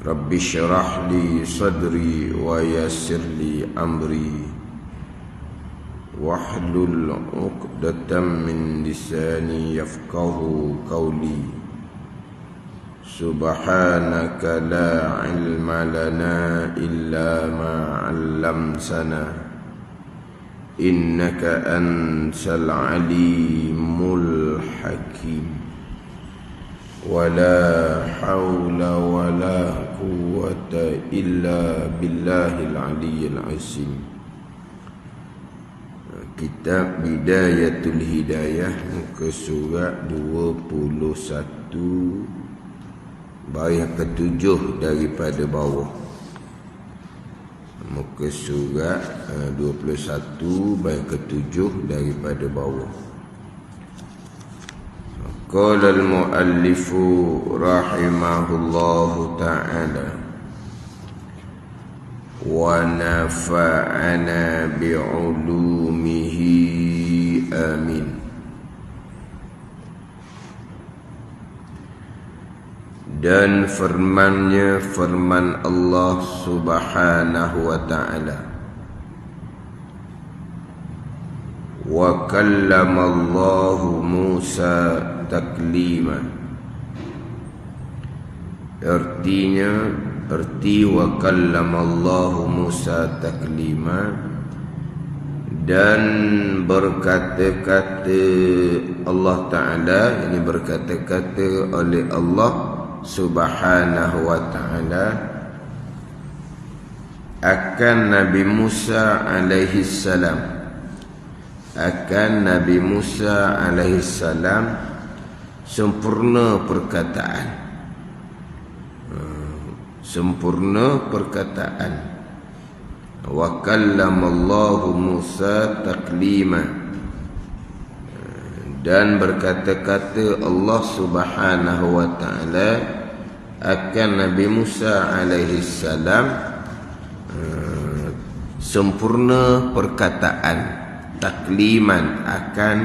Rabbi syrah li sadri wa yassir li amri wahlul 'uqdatam min lisani yafqahu qawli. Subhanaka la ilma lana illa ma 'allamtana innaka antal alimul hakim. Wala hawla wala quwwata illa billahil aliyyil azim. Kitab Bidayatul Hidayah, muka surat 21, baris ke-7 daripada bawah. Muka surat 21, baris ke-7 daripada bawah. Qala al-muallifu rahimahullahu ta'ala wa nafa'ana bi'ulumihi amin. Dan firman-Nya firman Allah Subhanahu wa ta'ala, wa kallamallahu Musa taklima. Arti wa kallamallahu Musa taklima, dan berkata-kata Allah Ta'ala, ini berkata-kata oleh Allah Subhanahu wa Ta'ala akan Nabi Musa alaihi salam, akan Nabi Musa alaihi salam sempurna perkataan, sempurna perkataan. Wa kallamallahu Musa taklima, dan berkata-kata Allah Subhanahu wa Ta'ala akan Nabi Musa alaihi salam sempurna perkataan, takliman, akan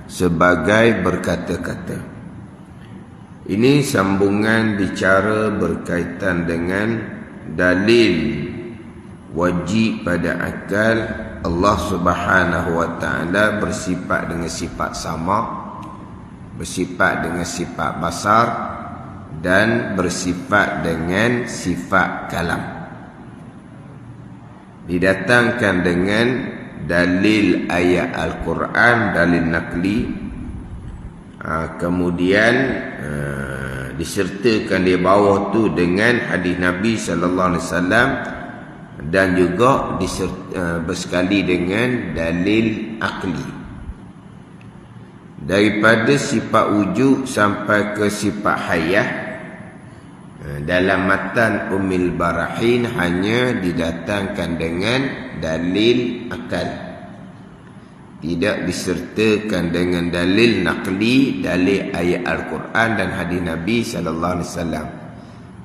sebagai berkata-kata. Ini sambungan bicara berkaitan dengan dalil wajib pada akal. Allah Subhanahu wa Ta'ala bersifat dengan sifat sama, bersifat dengan sifat basar, dan bersifat dengan sifat kalam. Didatangkan dengan dalil ayat Al-Quran, dalil nakli, kemudian disertakan di bawah tu dengan hadis Nabi sallallahu alaihi wasallam, dan juga bersekali dengan dalil akli. Daripada sifat wujud sampai ke sifat hayah, dalam matan Ummul Barahin hanya didatangkan dengan dalil akal, tidak disertakan dengan dalil nakli, dalil ayat Al-Quran dan hadis Nabi sallallahu alaihi wasallam.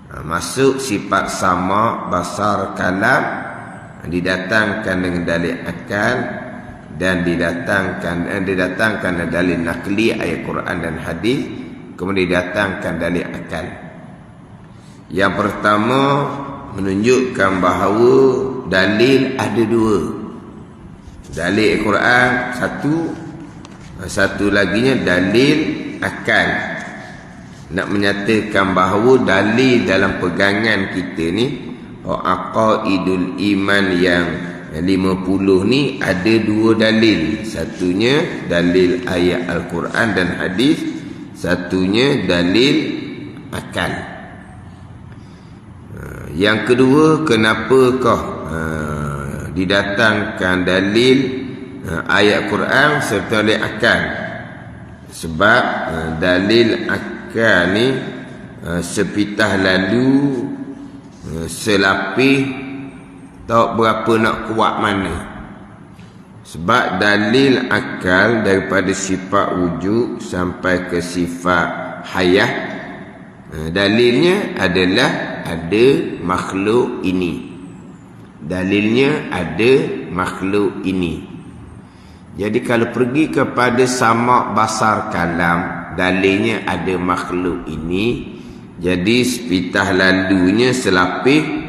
Masuk sifat sama, basar, kalam, didatangkan dengan dalil akal, dan didatangkan dalil nakli ayat Quran dan hadis, kemudian didatangkan dalil akal. Yang pertama menunjukkan bahawa dalil ada dua. Dalil Al-Quran satu laginya dalil akal. Nak menyatakan bahawa dalil dalam pegangan kita ni, aqaidul iman yang 50 ni ada dua dalil. Satunya dalil ayat Al-Quran dan hadis, satunya dalil akal. Yang kedua, kenapakah didatangkan dalil ayat Quran serta dalil akal? Sebab dalil akal ni sepitah lalu, selapih, tak berapa nak kuat mana. Sebab dalil akal daripada sifat wujud sampai ke sifat hayah, dalilnya adalah ada makhluk ini. Dalilnya ada makhluk ini. Jadi kalau pergi kepada samak basar kalam, dalilnya ada makhluk ini. Jadi sepitah lalunya selapih.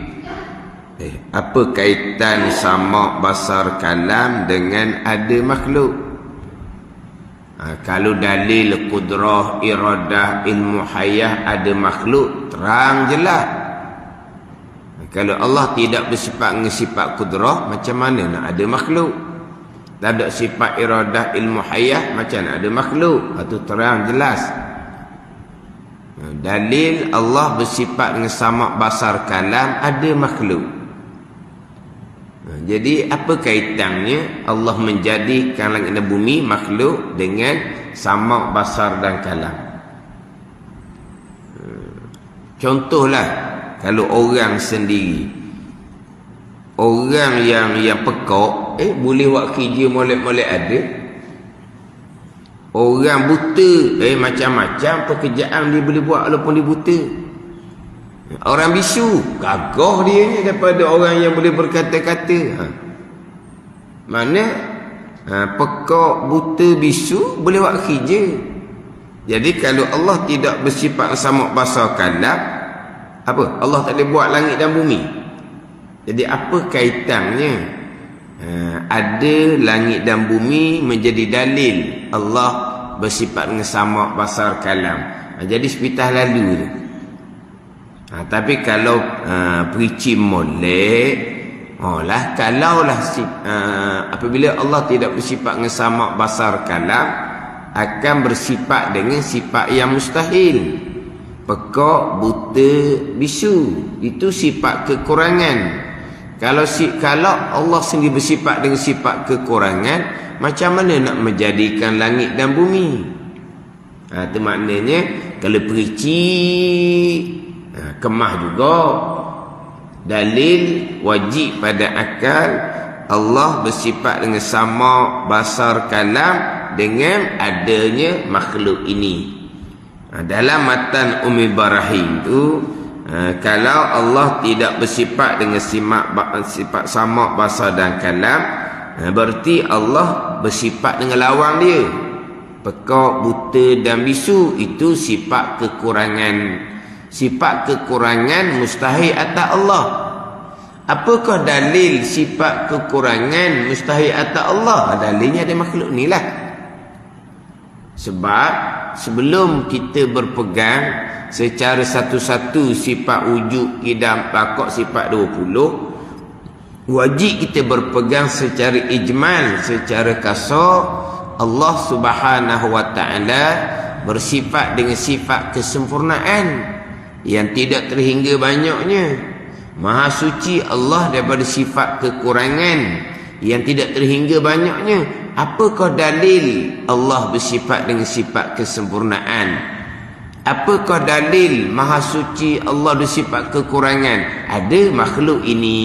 Apa kaitan sama basar kalam dengan ada makhluk? Kalau dalil kudrah, iradah, ilmu hayah ada makhluk, terang jelas. Kalau Allah tidak bersifat dengan sifat kudrah, macam mana nak ada makhluk? Tak ada sifat iradah, ilmu hayah, macam mana ada makhluk? Itu terang jelas. Dalil Allah bersifat dengan sama basar kalam, ada makhluk. Jadi apa kaitannya Allah menjadikan langit dan bumi makhluk dengan sama basar dan kalam? Contohlah, kalau orang sendiri, orang yang pekak, boleh buat kerja molek-molek ada. Orang buta, macam-macam pekerjaan dia boleh buat walaupun dia buta. Orang bisu, gagah dia ni daripada orang yang boleh berkata-kata. Mana pekak, buta, bisu boleh buat kerja. Jadi kalau Allah tidak bersifat sama basar kalam, apa? Allah tak boleh buat langit dan bumi. Jadi apa kaitannya? Ada langit dan bumi menjadi dalil Allah bersifat dengan sama basar kalam. Jadi sepitah lalu tu. Tapi kalau perici molek, kalaulah apabila Allah tidak bersifat dengan sama basar kalam, akan bersifat dengan sifat yang mustahil. Pekak, buta, bisu, itu sifat kekurangan. Kalau Allah sendiri bersifat dengan sifat kekurangan, macam mana nak menjadikan langit dan bumi? Itu maknanya kalau perici kemah juga. Dalil wajib pada akal Allah bersifat dengan sama basar kalam dengan adanya makhluk ini. Dalam matan Ummi Barahim tu, kalau Allah tidak bersifat dengan sifat sama basar dan kalam, berarti Allah bersifat dengan lawang dia. Pekak, buta dan bisu itu sifat kekurangan. Sifat kekurangan mustahil atas Allah. Apakah dalil sifat kekurangan mustahil atas Allah? Dalilnya ada makhluk ni lah. Sebab sebelum kita berpegang secara satu-satu sifat wujud, qidam, baqi, sifat 20, wajib kita berpegang secara ijmal, secara kasar. Allah Subhanahu wa ta'ala bersifat dengan sifat kesempurnaan yang tidak terhingga banyaknya. Maha suci Allah daripada sifat kekurangan yang tidak terhingga banyaknya. Apakah dalil Allah bersifat dengan sifat kesempurnaan? Apakah dalil maha suci Allah bersifat kekurangan? Ada makhluk ini.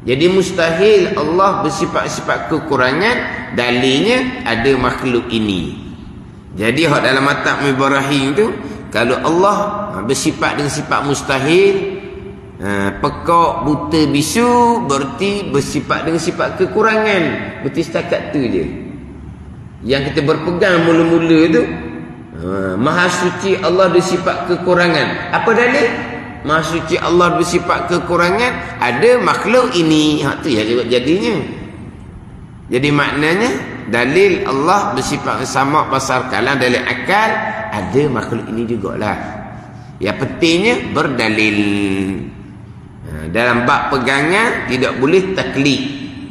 Jadi mustahil Allah bersifat-sifat kekurangan, dalilnya ada makhluk ini. Jadi dalam matan Ibrahim tu, kalau Allah bersifat dengan sifat mustahil, pekak, buta, bisu, berarti bersifat dengan sifat kekurangan. Berarti setakat tu je yang kita berpegang mula-mula tu. Maha suci Allah bersifat kekurangan. Apa dalil? Maha suci Allah bersifat kekurangan, ada makhluk ini. Tu ya jadinya. Jadi maknanya dalil Allah bersifat sama basar kalam, dalil akal, ada makhluk ini jugalah. Yang pentingnya berdalil. Dalam bab pegangan tidak boleh taklid,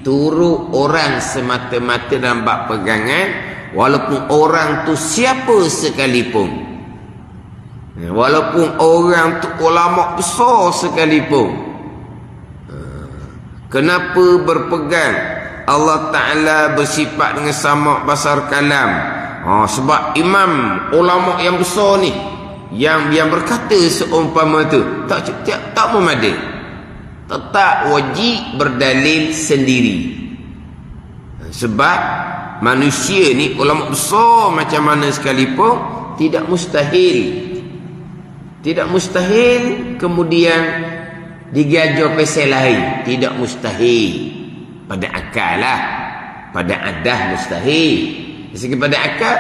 turut orang semata-mata dalam bab pegangan, walaupun orang tu siapa sekalipun. Walaupun orang tu ulama besar sekalipun. Kenapa berpegang Allah Ta'ala bersifat dengan sama basar kalam? Sebab imam ulama yang besar ni yang berkata seumpama tu tak memadai, tetap wajib berdalil sendiri. Sebab manusia ni ulama besar macam mana sekalipun, tidak mustahil kemudian digajar pasal lain. Tidak mustahil. Pada akal lah, pada adah mustahil. Segi pada akal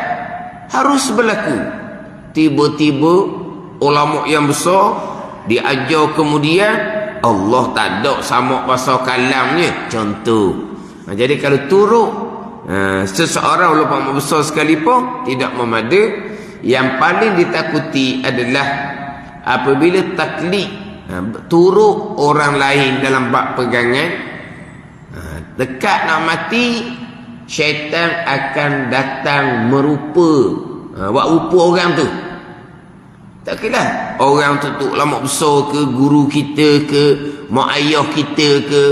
harus berlaku. tiba-tiba ulama yang besar diajar kemudian Allah tak ada sama pasal kalamnya, contoh. Jadi kalau turut seseorang ulama besar sekalipun tidak memada, yang paling ditakuti adalah apabila taklid, turut orang lain dalam bab pegangan. Dekat nak mati, syaitan akan datang merupa, buat rupa orang tu. Tak kira orang tu ulama besar ke, guru kita ke, mak ayah kita ke.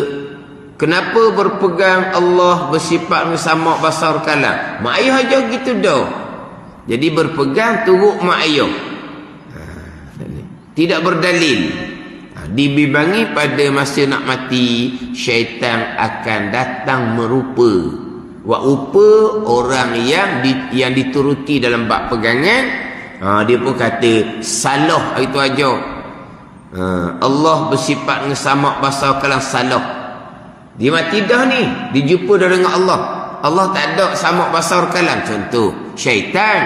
Kenapa berpegang Allah bersifat sama basar kalam? Mak ayah aja gitu dah. Jadi berpegang turut mak ayah. Tidak berdalil. Dibibangi pada masa nak mati, syaitan akan datang merupa, buat rupa orang yang dituruti dalam bab pegangan. Dia pun kata salah itu aja. Allah bersifat sama basar kalam salah. Dia mati dah ni, dijumpa dah dengan Allah. Allah tak ada sama basar kalam, contoh syaitan.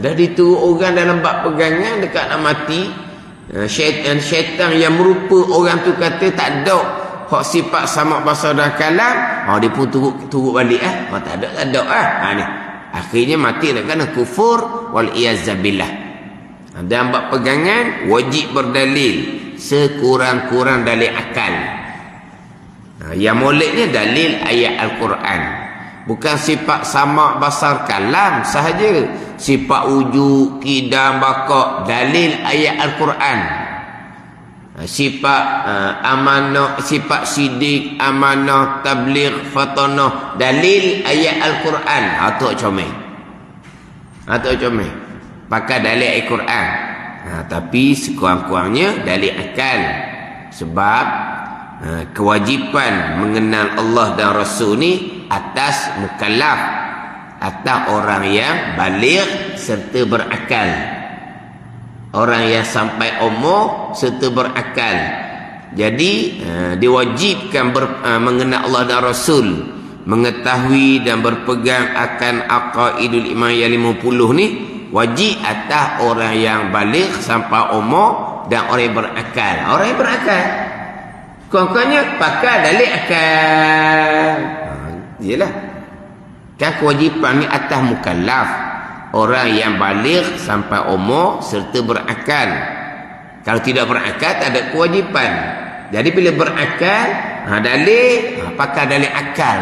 Dah diturut orang dalam bab pegangan dekat nak mati. Syaitan yang merupa orang tu kata tak ada hak sifat sama basar dan kalam. Dia pun turut balik. Tak ada. Ni akhirnya mati kerana kufur wal iyazzabillah. Dan bab pegangan wajib berdalil, sekurang-kurang dalil akal. Yang moleknya dalil ayat Al-Quran, bukan sifat sama basar kalam sahaja. Sifat wujud, kidam, baka, dalil ayat Al-Quran. Sifat amanah, sifat sidik, amanah, tabligh, fatanah, dalil ayat Al-Quran. Atuk comel pakai dalil Al-Quran. Tapi sekurang-kurangnya dalil akal. Sebab kewajipan mengenal Allah dan Rasul ni atas mukallaf, atas orang yang baligh serta berakal, orang yang sampai umur serta berakal. Jadi diwajibkan mengenal Allah dan Rasul, mengetahui dan berpegang akan aqaidul iman yang 50 ni wajib atas orang yang baligh sampai umur dan orang yang berakal. Orang yang berakal kurang-kurangnya pakai dalil akal. Yalah, kan kewajipan ni atas mukallaf, orang yang baligh sampai umur serta berakal. Kalau tidak berakal tak ada kewajipan. Jadi bila berakal, dalil pakai dalil akal.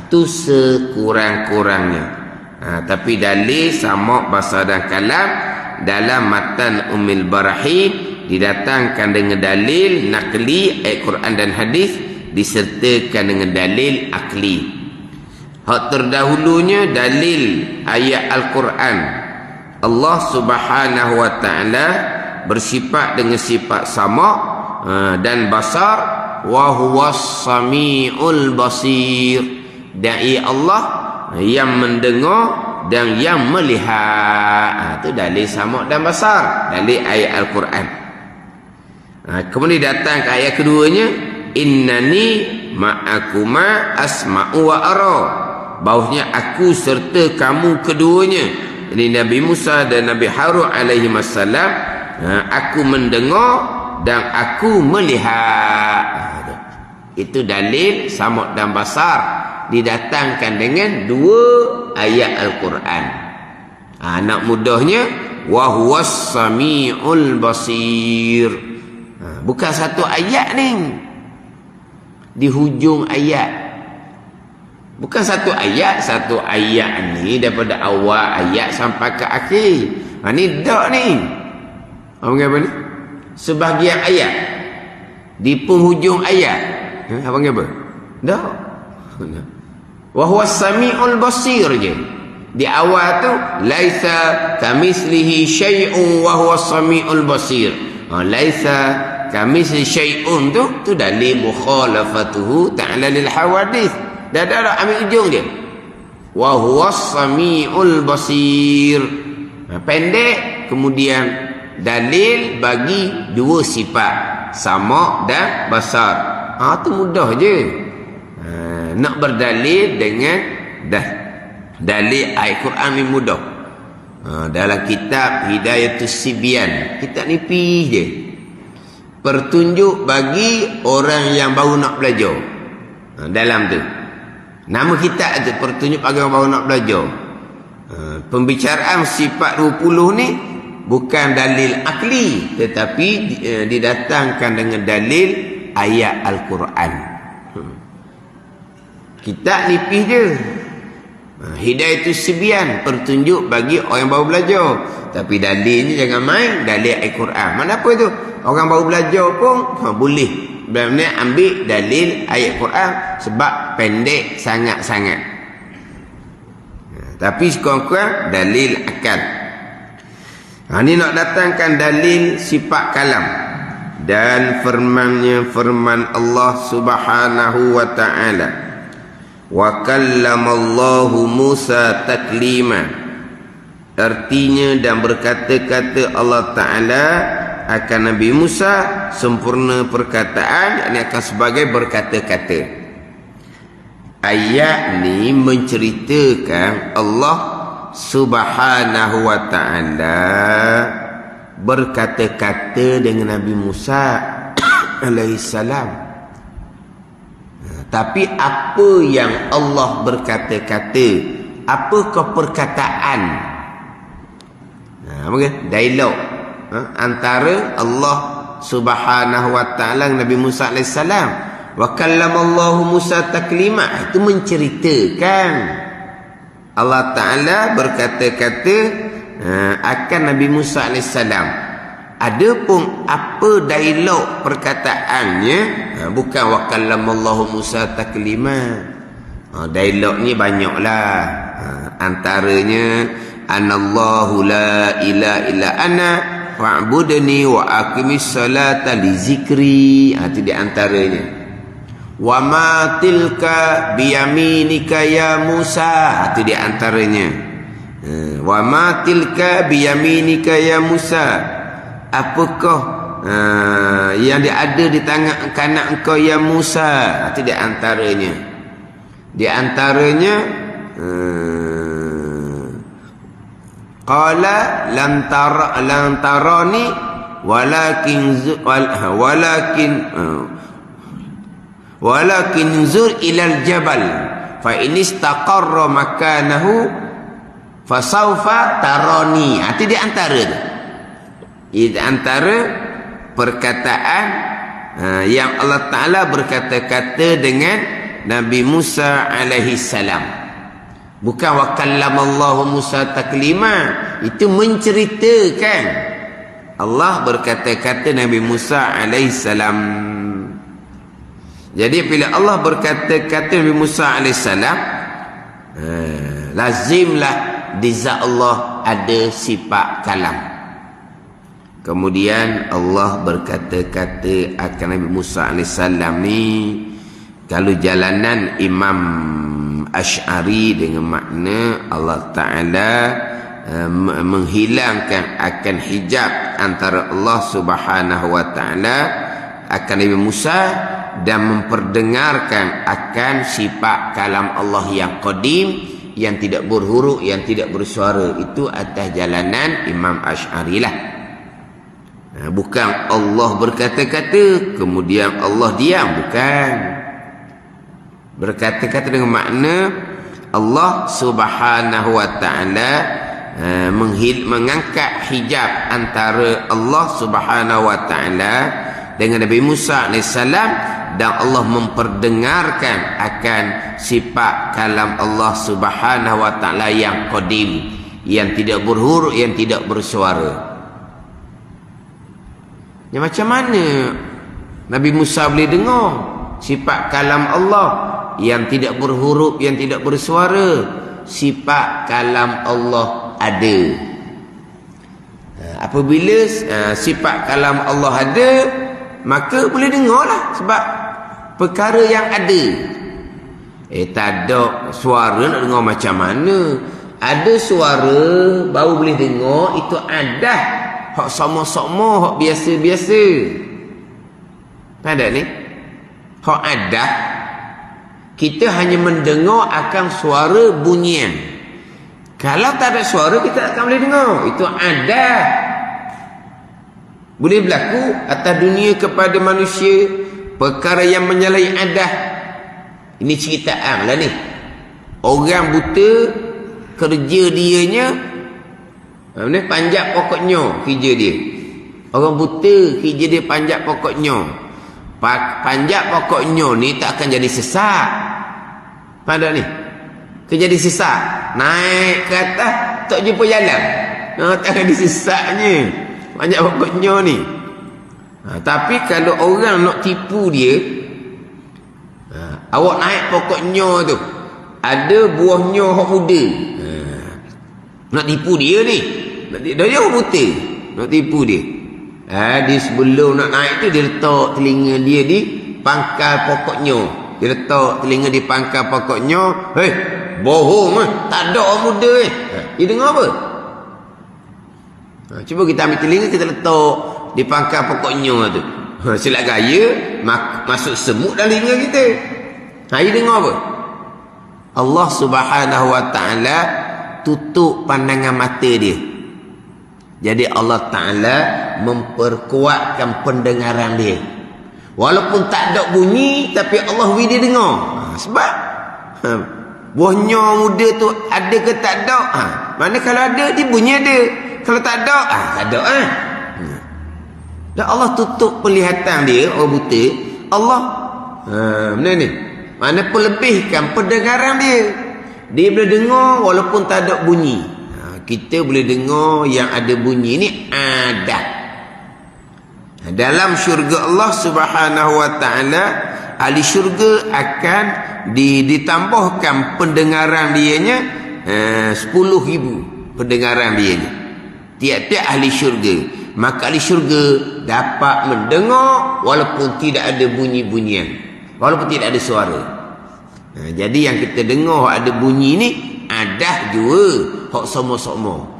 Tu sekurang-kurangnya. Tapi dalil sama basar dan kalam dalam matan Ummul Barahim didatangkan dengan dalil nakli ayat Quran dan hadis, disertakan dengan dalil akli. Hak terdahulunya dalil ayat Al-Quran. Allah Subhanahu wa taala bersifat dengan sifat sama dan basar, wa huwas samiul basir. Dan ia Allah yang mendengar dan yang melihat. Itu dalil sama dan basar, dalil ayat Al-Quran. Kemudian datang ke ayat keduanya, innani ma'akuma asma'u wa ara. Bahawasanya aku serta kamu keduanya. Ini Nabi Musa dan Nabi Harun alaihi wassalam. Aku mendengar dan aku melihat. Itu dalil sama dan basar, didatangkan dengan dua ayat Al-Quran. Nak mudahnya, wa huwas samiul basir. Bukan satu ayat ni, di hujung ayat. Bukan satu ayat ni daripada awal ayat sampai ke akhir. Ni dak ni. Apa ni? Sebahagian ayat di penghujung ayat. Apa apa? Dak. Wa huwas samiul basir je. Di awal tu laisa kamitslihi syai'un wa huwas samiul basir. Laisa kamitsli syai'un tu dalil mukhalafatuhu ta'ala lil hawadith. Dah ambil ujung dia. Wa huwas samiul basir. Pendek, kemudian dalil bagi dua sifat, sama dan basar. Tu mudah je. Nak berdalil dengan dalil ayat Quran ni mudah. Dalam kitab Hidayatus Sibyan, kitab nipis je, petunjuk bagi orang yang baru nak belajar. Dalam tu nama kitab tu, petunjuk bagi orang baru nak belajar. Pembicaraan sifat 20 ni bukan dalil akli, tetapi didatangkan dengan dalil ayat Al-Quran. Kitab nipis je. Hidayatus Sibyan, petunjuk bagi orang yang baru belajar. Tapi dalilnya jangan main, dalil Al-Quran. Mana apa tu? Orang baru belajar pun boleh benar-benar ambil dalil ayat Quran, sebab pendek sangat-sangat. Tapi sekurang-kurang dalil akal. Ini nak datangkan dalil sifat kalam. Dan firmannya, firman Allah Subhanahu wa ta'ala, wa kallamallahu Musa taklima. Artinya, dan berkata-kata Allah Ta'ala akan Nabi Musa sempurna perkataan, ini akan sebagai berkata-kata. Ayat ni menceritakan Allah Subhanahu wa ta'ala berkata-kata dengan Nabi Musa alaihissalam. Tapi apa yang Allah berkata-kata? Apakah perkataan? Mungkin dialog antara Allah Subhanahu wa ta'ala dan Nabi Musa alaihissalam. Wa kallamallahu Musa taklima, itu menceritakan Allah Ta'ala berkata-kata akan Nabi Musa alaihissalam. Adapun apa dialog perkataannya, bukan wa kallamallahu Musa taklima. Dialog ni banyaklah. Antaranya anallahu la ilaha illa ana fa'budni wa aqimis salata li zikri. Itu di antaranya. Wa ma tilka biyaminika ya Musa. Itu di antaranya. Wa ma tilka biyaminika ya Musa. Apakah yang ada di tangan kanan engkau ya Musa? Itu di antaranya. Di antaranya qala lam tarani walakin zur ilal jabal fa in istaqarra makanahu fasawfa tarani. Itu di antara tu. Di antara perkataan yang Allah Ta'ala berkata-kata dengan Nabi Musa alaihi salam. Bukan wa kallamallahu Musa taklima, itu menceritakan Allah berkata-kata Nabi Musa alaihi salam. Jadi bila Allah berkata-kata Nabi Musa alaihi salam, lazimlah di zat Allah ada sifat kalam. Kemudian Allah berkata-kata akan Nabi Musa AS ni, kalau jalanan Imam Asy'ari dengan makna Allah Ta'ala menghilangkan akan hijab antara Allah Subhanahu wa Ta'ala akan Nabi Musa, dan memperdengarkan akan sifat kalam Allah yang qadim, yang tidak berhuruf, yang tidak bersuara. Itu atas jalanan Imam Asy'ari lah. Bukan Allah berkata-kata kemudian Allah diam, bukan. Berkata-kata dengan makna Allah Subhanahu wa Ta'ala mengangkat hijab antara Allah Subhanahu wa Ta'ala dengan Nabi Musa AS, dan Allah memperdengarkan akan sifat kalam Allah Subhanahu wa Ta'ala yang qadim, yang tidak berhuruf, yang tidak bersuara. Ya, macam mana Nabi Musa boleh dengar sifat kalam Allah yang tidak berhuruf, yang tidak bersuara? Sifat kalam Allah ada. Apabila sifat kalam Allah ada, maka boleh dengarlah, sebab perkara yang ada. Tak ada suara nak dengar macam mana? Ada suara baru boleh dengar, itu ada. Hak sama-sama, hak biasa-biasa. Ada ni? Hak ada. Kita hanya mendengar akan suara bunyian. Kalau tak ada suara, kita tak akan boleh dengar. Itu ada. Boleh berlaku atas dunia kepada manusia perkara yang menyalahi adah. Ini ceritaan lah ni. Orang buta, kerja dianya panjat pokok nyo, kerja dia. Orang buta, kerja dia panjat pokok nyo. Panjat pokok nyo ni tak akan jadi sesak. Pada ni jadi sesak. Naik ke atas tak jumpa jalan. Tak akan disesaknya panjat pokok nyo ni. Tapi kalau orang nak tipu dia, awak naik pokok nyo tu, ada buah nyo hok muda. Nak tipu dia ni. Dia orang buta. Nak tipu dia. Dia sebelum nak naik tu, dia letak telinga dia di pangkal pokok nyo. Dia letak telinga di pangkal pokok nyo. Bohong tak ada orang muda dia dengar apa? Cuba kita ambil telinga, kita letak di pangkal pokok nyo tu. Silap gaya masuk semut dalam telinga kita. Dia dengar apa? Allah Subhanahu Wa Ta'ala tutup pandangan mata dia. Jadi Allah Ta'ala memperkuatkan pendengaran dia. Walaupun tak ada bunyi, tapi Allah beri dia dengar. Sebab buahnya muda tu ada ke tak ada? Mana kalau ada, dia bunyi ada. Kalau tak ada, tak ada. Dan Allah tutup penglihatan dia, orang buta. Allah mana ni? Mana pelebihkan pendengaran dia. Dia boleh dengar walaupun tak ada bunyi. Kita boleh dengar yang ada bunyi ni ada. Dalam syurga Allah Subhanahu Wa Ta'ala, ahli syurga akan ditambahkan pendengaran dianya 10,000 pendengaran dianya. Tiap-tiap ahli syurga. Maka ahli syurga dapat mendengar walaupun tidak ada bunyi-bunyian, walaupun tidak ada suara. Jadi yang kita dengar ada bunyi ni ada juga hak sama-sama.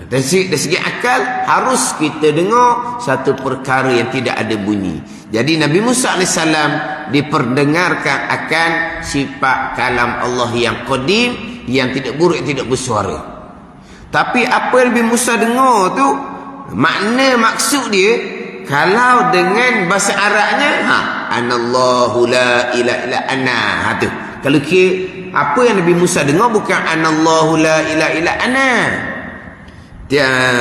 Dari segi akal harus kita dengar satu perkara yang tidak ada bunyi. Jadi Nabi Musa AS diperdengarkan akan sifat kalam Allah yang qadim, yang tidak buruk, yang tidak bersuara. Tapi apa yang Nabi Musa dengar tu, makna maksud dia, kalau dengan bahasa Arabnya, anallahu la ilaha illa ana. Tu. Kalau apa yang Nabi Musa dengar bukan anallahu la ilaha illa ana.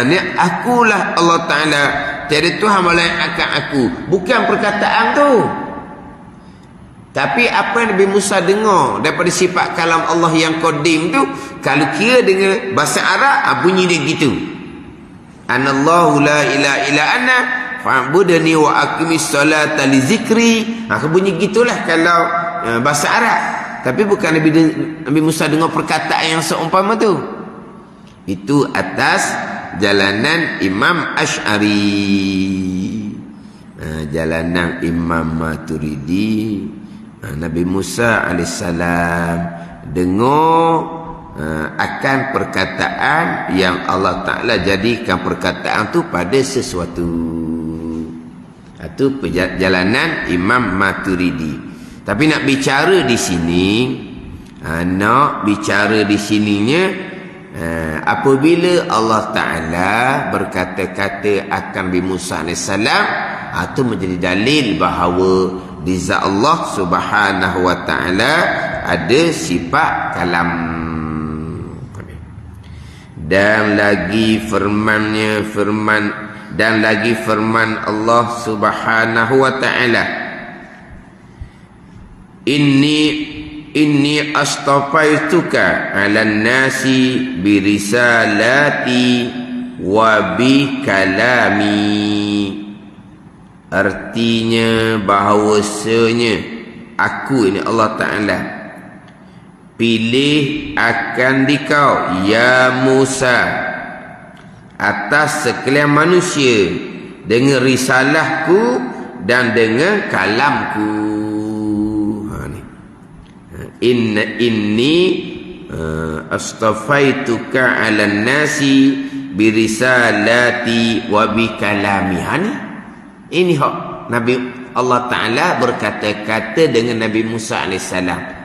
Ni akulah Allah Ta'ala, tiada Tuhan melainkan aku. Bukan perkataan tu. Tapi apa yang Nabi Musa dengar daripada sifat kalam Allah yang qadim tu, kalau kira dengan bahasa Arab, bunyi dia gitu. Anallahu la ilaha illa ana fa'budni wa aqimis salata li zikri. Bunyi gitulah kalau bahasa Arab. Tapi bukan Nabi Musa dengar perkataan yang seumpama tu. Itu atas jalanan Imam Asy'ari, jalanan Imam Maturidi. Nabi Musa AS dengar akan perkataan yang Allah Ta'ala jadikan perkataan tu pada sesuatu. Itu perjalanan Imam Maturidi. Tapi nak bicara di sini, apabila Allah Ta'ala berkata-kata akan Nabi Musa AS, itu menjadi dalil bahawa di zat Allah Subhanahu Wa Ta'ala ada sifat kalam. Dan lagi firman Allah Subhanahu Wa Ta'ala, Inni astafaituka 'alan nasi birisalati wa bi kalami. Artinya bahawasanya aku ini Allah Ta'ala pilih akan dikau ya Musa atas sekalian manusia dengan risalahku dan dengan kalamku. Inni astafaituka 'alan nasi birisalati wa bi kalami. Ini hak Nabi Allah Ta'ala berkata-kata dengan Nabi Musa AS.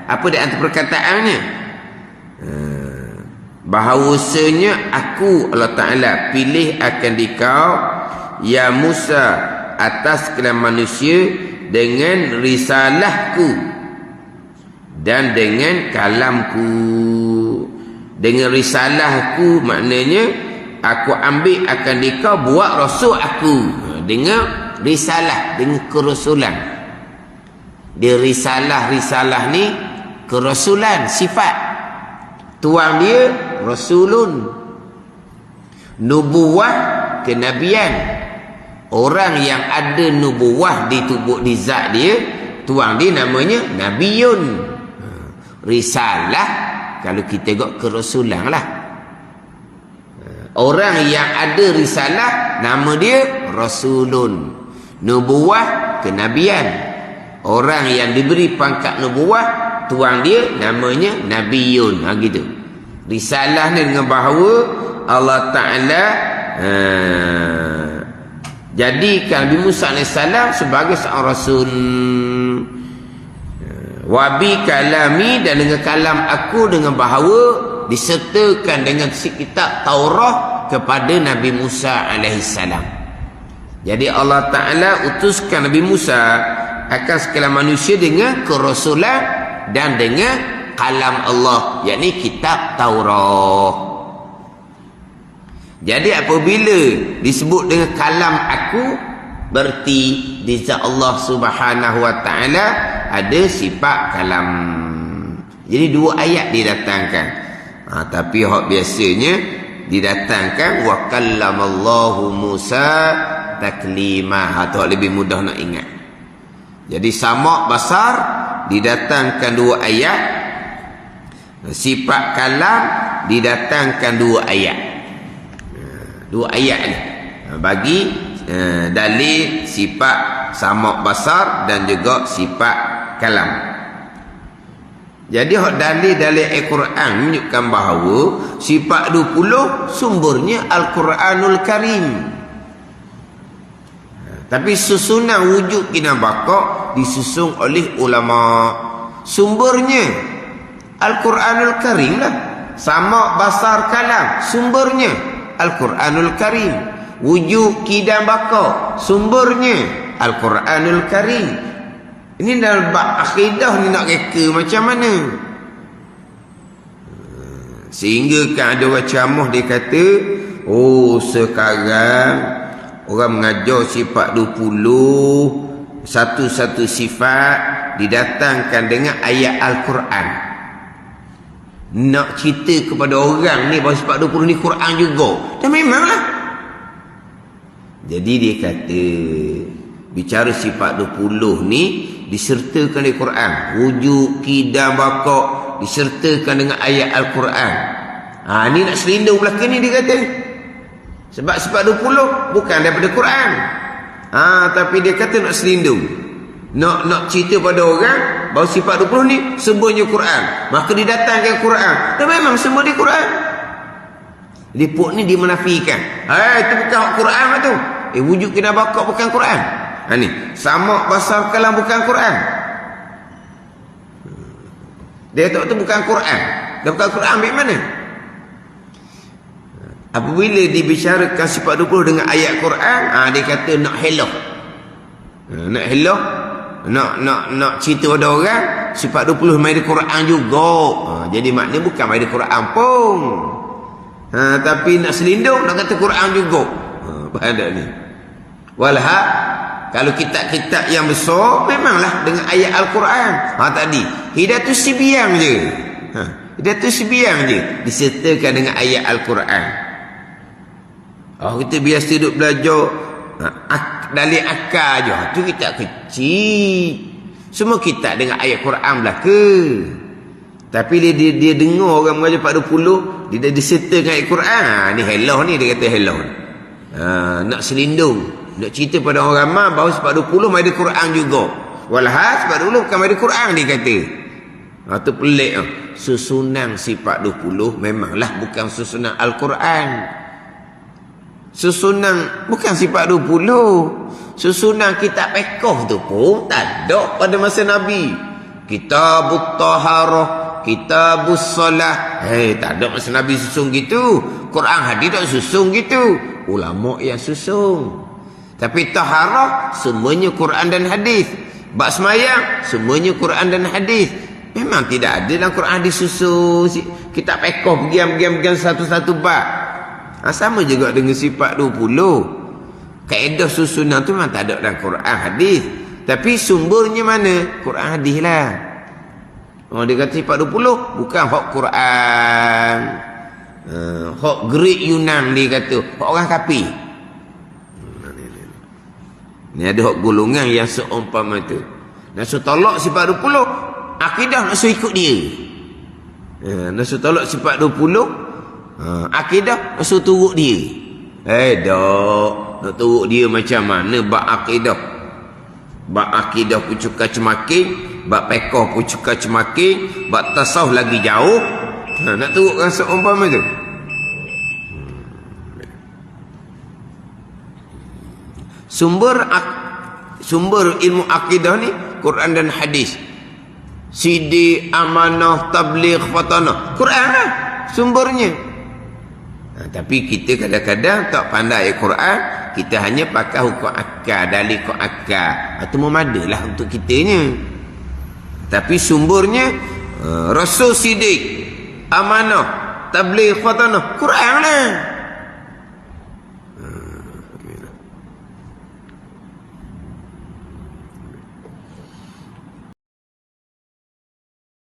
Apa dia antara perkataannya? bahawasanya aku Allah Ta'ala pilih akan dikau ya Musa atas kalangan manusia dengan risalahku dan dengan kalamku. Dengan risalahku maknanya aku ambil akan dikau buat rasul aku. Dengan risalah, dengan kerasulan. Dia risalah ni kerasulan, sifat. Tuang dia rasulun. Nubuwah, kenabian. Orang yang ada nubuwah di tubuh di zat dia, tuang dia namanya nabiyun. Risalah kalau kita tengok kerasulan lah. Orang yang ada risalah nama dia rasulun. Nubuwah, kenabian. Orang yang diberi pangkat nubuwah, tuang dia namanya nabiyun. Gitu. Risalah ni dengan bahawa Allah Ta'ala jadikan Nabi Musa AS sebagai seorang rasul. Wabi kalami, dan dengan kalam aku, dengan bahawa disertakan dengan kitab Taurat kepada Nabi Musa AS. Jadi Allah Ta'ala utuskan Nabi Musa akan sekalian manusia dengan kerasulan dan dengan kalam Allah, yakni kitab Taurat. Jadi apabila disebut dengan kalam aku, berarti di zat Allah Subhanahu Wa Ta'ala ada sifat kalam. Jadi dua ayat didatangkan. Tapi hak biasanya didatangkan wa kallamallahu Musa taklima. Tu lebih mudah nak ingat. Jadi samak basar didatangkan dua ayat. Sifat kalam didatangkan dua ayat. Dua ayat ni bagi dalil sifat samak basar dan juga sifat kalam. Jadi hak dalil-dalil Al-Quran menunjukkan bahawa sifat 20 sumbernya Al-Quranul Karim. Tapi susunan wujud kinabakak disusun oleh ulama. Sumbernya Al-Quranul Karim lah. Samak basar kalam sumbernya Al-Quranul Karim. Wujud kidam baka sumbernya Al-Quranul Karim. Ini dalam bab akidah ni nak reka macam mana? Sehingga kan ada orang ceramah dia kata, oh sekarang orang mengajar sifat 20, satu-satu sifat didatangkan dengan ayat Al-Quran. Nak cerita kepada orang ni bahawa sifat 20 ni Quran juga. Dan memanglah. Jadi dia kata bicara sifat 20 ni disertakan di Quran. Wujud, kidam, bakak disertakan dengan ayat Al-Quran. Ni nak selindung belakang ni dia kata. Sebab sifat 20 bukan daripada Quran. Tapi dia kata nak selindung. Nak cerita pada orang bahawa sifat 20 ni sumbernya Quran. Maka didatangkan Quran. Dan memang sumber di Quran. Liput ni dia menafikan. Itu bukan Quran lah tu. Wujud kena bakak bukan Quran. Ni samak basar kalam bukan Quran. Dia tahu tu bukan Quran. Dia bukan Quran ambil mana? Apabila dibicarakan sifat 20 dengan ayat Quran, dia kata nak helah. Nak helah, nak cerita pada orang sifat 20 main di Quran juga. Jadi maknanya bukan main di Quran pun. Tapi nak selindung nak kata Quran juga. Faham tak ni? Walha kalau kitab-kitab yang besar memanglah dengan ayat Al-Quran. Tadi Hidayatus Sibyang je. Hidayatus Sibyang je disertakan dengan ayat Al-Quran. Kita biasa duduk belajar dalil akal je. Tu kitab kecil. Semua kitab dengan ayat Quran belaka. Tapi dia dengar orang mengajar 40, dia disertakan ayat Quran. Ni helah ni, dia kata helah. Nak selindung, nak cerita pada orang ramai bahawa sifat 20 mai di Quran juga. Walhas sifat 20 bukan mai di Quran dia kata. Tu pelik. Susunan sifat 20 memanglah bukan susunan Al-Quran. Susunan bukan sifat 20. Susunan kitab fiqh tu pun tak ada pada masa Nabi. Kitabut Taharah, kitabus solah. Tak ada masa Nabi susun gitu. Quran hadis tak susun gitu. Ulama yang susun. Tapi taharah semuanya Quran dan hadis. Bab sembahyang semuanya Quran dan hadis. Memang tidak ada dalam Quran disusun. Kita pekoh pergi satu-satu bab. Sama juga dengan sifat 20. Kaedah susunan tu memang tak ada dalam Quran hadis. Tapi sumbernya mana? Quran hadis lah. Dia kata sifat 20 bukan hak Quran. Hak Greek Yunan dia kata. Hak orang kafir. Ni ada hak golongan yang seumpama tu. Nak suruh tolak sifat 20, akidah nak suruh ikut dia. Nak suruh tolak sifat 20, akidah nak suruh turut dia. Nak turut dia macam mana? Bak akidah pun cukai cemakin, bak pekoh pun cukai cemakin, bak tasawuf lagi jauh. Nak turutkan seumpama tu. Sumber ilmu akidah ni Quran dan hadis. Sidi, amanah, tabligh, fatanah. Quran lah sumbernya. Tapi kita kadang-kadang tak pandai Quran, kita hanya pakai hukum akal, dalil hukum akal. Itu memadalah untuk kitanya. Tapi sumbernya Rasul, sidik, amanah, tabligh, fatanah, Quran lah.